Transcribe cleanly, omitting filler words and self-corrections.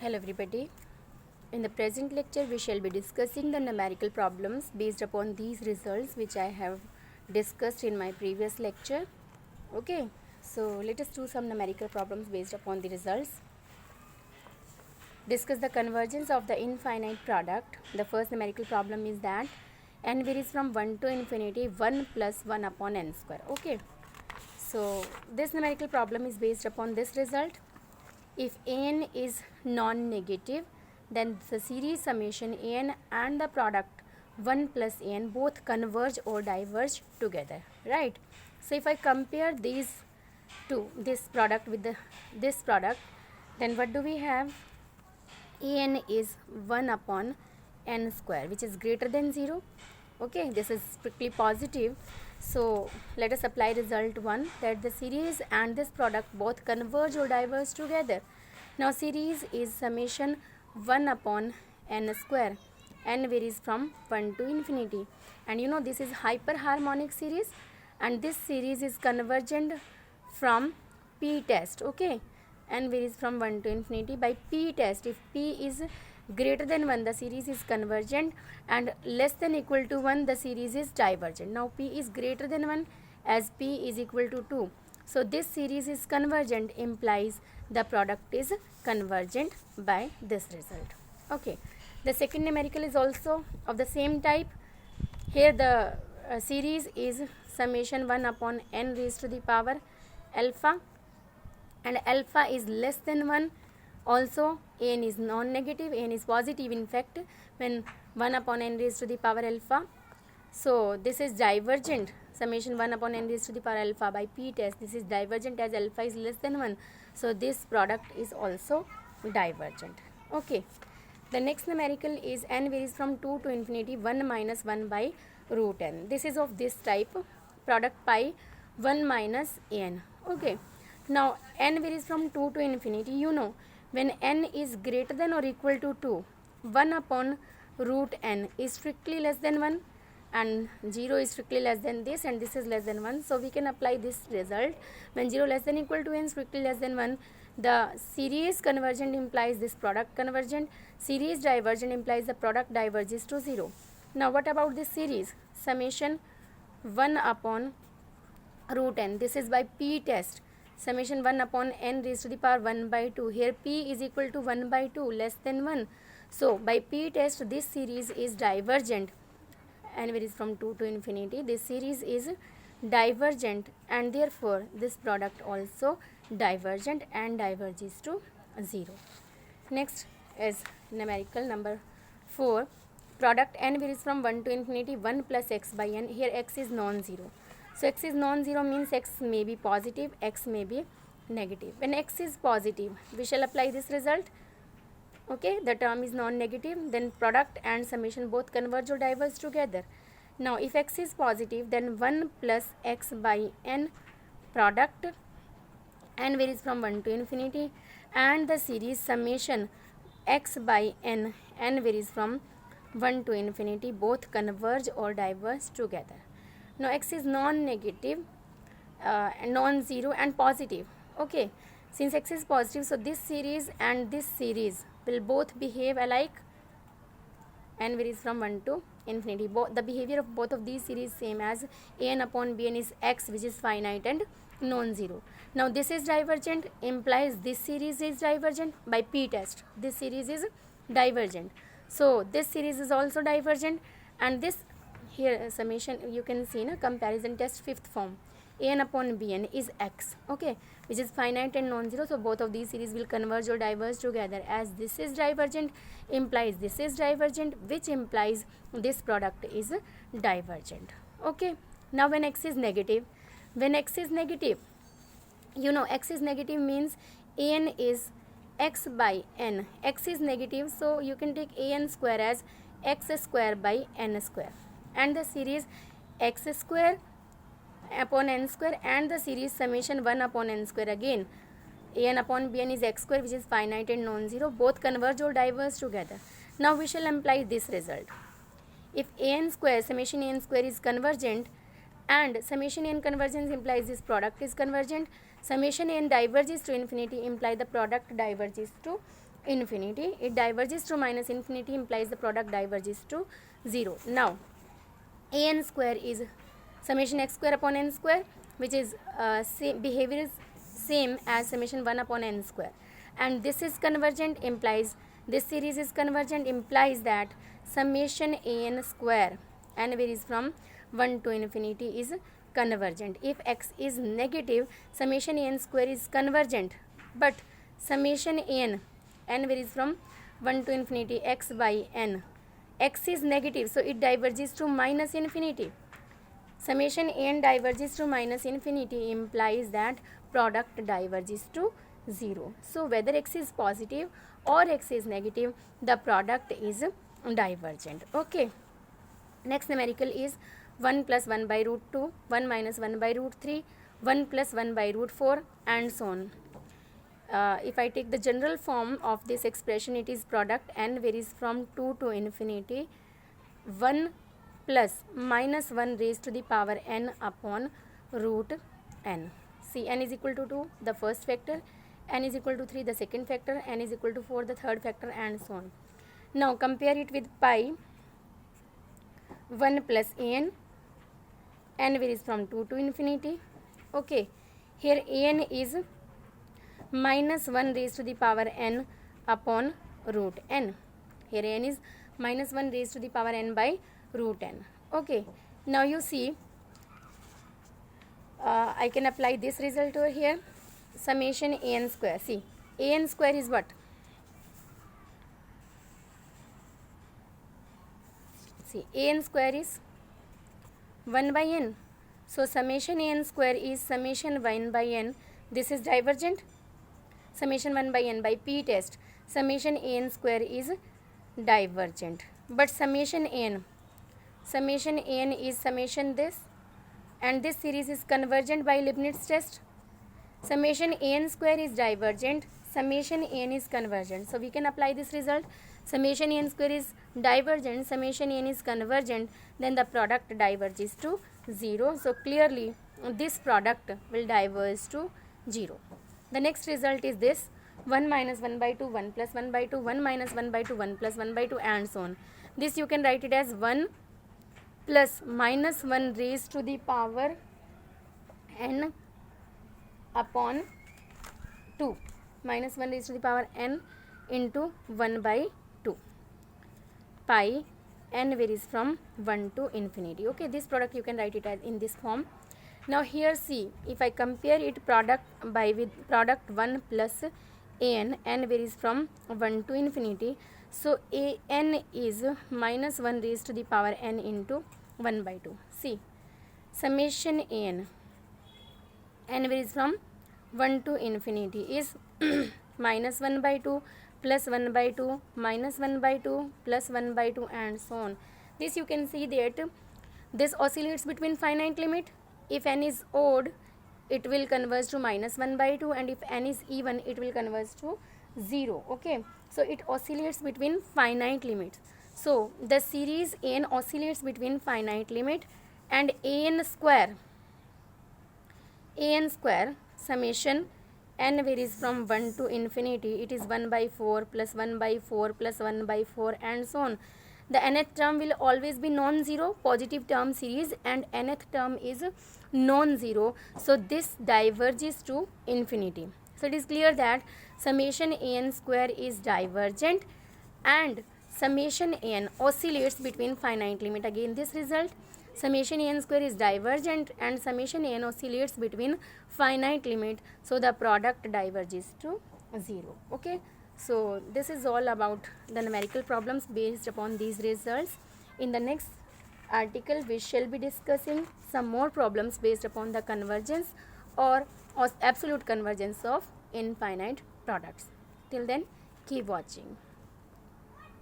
Hello everybody. In the present lecture we shall be discussing the numerical problems based upon these results which I have discussed in my previous lecture. Okay, so let us do some numerical problems based upon the results. Discuss the convergence of the infinite product. The first numerical problem is that n varies from 1 to infinity 1 plus 1 upon n square. Okay, so this numerical problem is based upon this result. If an is non-negative, then the series summation an and the product 1 plus an both converge or diverge together, right? So if I compare these two, this product with this product, then what do we have? An is 1 upon n square, which is greater than 0. Okay, this is strictly positive. So let us apply result 1, that the series and this product both converge or diverge together. Now series is summation 1 upon n square. N varies from 1 to infinity, and you know this is hyperharmonic series, and this series is convergent from p test. Okay, n varies from 1 to infinity by p test. If p is greater than 1, the series is convergent, and less than equal to 1, the series is divergent. Now p is greater than 1 as p is equal to 2. So this series is convergent, implies the product is convergent by this result. Okay, the second numerical is also of the same type. Here the series is summation 1 upon n raised to the power alpha, and alpha is less than 1. Also n is non-negative, n is positive in fact when 1 upon n raised to the power alpha. So this is divergent, summation 1 upon n raised to the power alpha by p test. This is divergent as alpha is less than 1. So this product is also divergent. Okay, the next numerical is n varies from 2 to infinity 1 minus 1 by root n. This is of this type, product pi 1 minus n. Okay, now n varies from 2 to infinity. You know, when n is greater than or equal to 2, 1 upon root n is strictly less than 1, and 0 is strictly less than this, and this is less than 1. So we can apply this result. When 0 less than equal to n, strictly less than 1, the series convergent implies this product convergent. Series divergent implies the product diverges to 0. Now what about this series? Summation 1 upon root n. This is by p test. Summation 1 upon n raised to the power 1 by 2. Here p is equal to 1 by 2, less than 1. So by p test this series is divergent. N varies from 2 to infinity. This series is divergent, and therefore this product also divergent and diverges to 0. Next is numerical number 4. Product n varies from 1 to infinity 1 plus x by n. Here x is non-zero. So x is non-zero means x may be positive, x may be negative. When x is positive, we shall apply this result. Okay, the term is non-negative, then product and summation both converge or diverge together. Now if x is positive, then 1 plus x by n, product n varies from 1 to infinity, and the series summation x by n, n varies from 1 to infinity, both converge or diverge together. Now x is non-negative, non-zero and positive. Okay, since x is positive, so this series and this series will both behave alike. N varies from 1 to infinity. The behavior of both of these series same as an upon bn is x, which is finite and non-zero. Now this is divergent, implies this series is divergent by p test. This series is divergent. So this series is also divergent, and this here summation you can see in a comparison test fifth form. An upon bn is x, okay, which is finite and non-zero. So both of these series will converge or diverge together, as this is divergent implies this is divergent, which implies this product is divergent. Okay, now when x is negative, you know x is negative means an is x by n. X is negative, so you can take an square as x square by n square, and the series x square upon n square, and the series summation 1 upon n square. Again an upon bn is x square, which is finite and non-zero, both converge or diverge together. Now we shall apply this result. If an square, summation an square is convergent, and summation n convergence implies this product is convergent, summation n diverges to infinity imply the product diverges to infinity. It diverges to minus infinity implies the product diverges to 0. Now an square is summation x square upon n square, which is behavior is same as summation 1 upon n square, and this is convergent implies this series is convergent implies that summation an square n varies from 1 to infinity is convergent. If x is negative, summation an square is convergent, but summation an varies from 1 to infinity x by n, x is negative, so it diverges to minus infinity. Summation n diverges to minus infinity implies that product diverges to 0. So whether x is positive or x is negative, the product is divergent. Okay. Next numerical is 1 plus 1 by root 2, 1 minus 1 by root 3, 1 plus 1 by root 4, and so on. If I take the general form of this expression, it is product n varies from 2 to infinity 1 plus minus 1 raised to the power n upon root n. See, n is equal to 2, the first factor, n is equal to 3, the second factor, n is equal to 4, the third factor, and so on. Now compare it with pi 1 plus an varies from 2 to infinity. Okay, here an is minus 1 raised to the power n upon root n. Here n is minus 1 raised to the power n by root n. Okay, now you see I can apply this result over here. Summation an square. See, an square is what? See, an square is 1 by n. So summation an square is summation 1 by n. This is divergent. Summation 1 by n by p test. Summation an square is divergent. But summation an is summation this, and this series is convergent by Leibniz test. Summation an square is divergent, summation an is convergent. So we can apply this result. Summation an square is divergent, summation n is convergent, then the product diverges to 0. So clearly this product will diverge to 0. The next result is this: 1 minus 1 by 2, 1 plus 1 by 2, 1 minus 1 by 2, 1 plus 1 by 2, and so on. This you can write it as 1 plus minus 1 raised to the power n upon 2, minus 1 raised to the power n into 1 by 2. Pi n varies from 1 to infinity. Okay, this product you can write it as in this form. Now here see, if I compare it product by with product 1 plus an varies from 1 to infinity. So an is minus 1 raised to the power n into 1 by 2. See, summation an varies from 1 to infinity is minus 1 by 2 plus 1 by 2 minus 1 by 2 plus 1 by 2, and so on. This you can see that this oscillates between finite limit. If n is odd, it will converge to minus 1 by 2, and if n is even, it will converge to 0. Okay, so it oscillates between finite limits. So the series n oscillates between finite limit, and an square summation n varies from 1 to infinity. It is 1 by 4 plus 1 by 4 plus 1 by 4, and so on. The nth term will always be non-zero, positive term series, and nth term is non-zero. So this diverges to infinity. So it is clear that summation an square is divergent and summation n oscillates between finite limit. Again this result, summation n square is divergent and summation n oscillates between finite limit. So the product diverges to 0. Okay. So this is all about the numerical problems based upon these results. In the next article we shall be discussing some more problems based upon the convergence or absolute convergence of infinite products. Till then, keep watching.